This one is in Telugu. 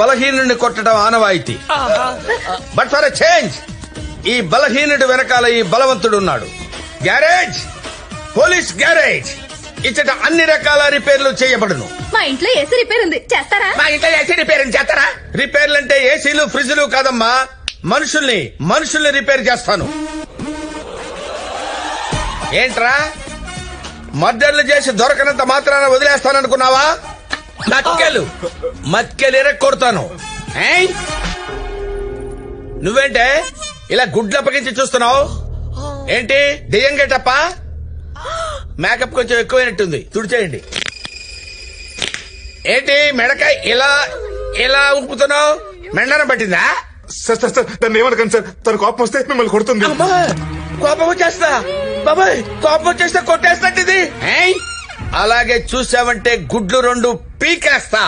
బలహీనుడిని కొట్టడం ఆనవాయితీ. బట్ ఫర్ ఎ చేంజ్ ఈ బలహీనుడి వెనకాల ఈ బలవంతుడు ఉన్నాడు. గ్యారేజ్, పోలీస్ గ్యారేజ్, ఇచ్చట అన్ని రకాల రిపేర్లు చేయబడును. మా ఇంట్లో ఏసీ రిపేర్ ఉంది, చేస్తారా? మా ఇంట్లో ఏసీ రిపేర్ చేస్తారా? రిపేర్లు అంటే ఏసీలు ఫ్రిడ్జ్లు కాదమ్మా, మనుషుల్ని రిపేర్ చేస్తాను. ఏంట్రా మర్డర్లు చేసి దొరకనంత మాత్రాన వదిలేస్తాననుకున్నావా? మక్కెలు ఎరక్కొడతాను. నువ్వేంటే ఇలా గుడ్లప్పగించి చూస్తున్నావు? ఏంటి దెయ్యం గేటప్ప? మేకప్ కొంచెం ఎక్కువైనట్టుంది, తుడిచేయండి. ఏంటి మెడకాయ ఇలా ఊపుతున్నావు? మెండనం పట్టిందా? సార్ సార్ సార్ దాన్ని ఏమనకండి సార్, తన కోపం వస్తే మిమ్మల్ని కొడుతుంది. కోపం వచ్చేస్తా బాబాయ్, కోపం వచ్చేస్తే కొట్టేస్తది. అలాగే చూసావంటే గుడ్లు 2 పీకేస్తా.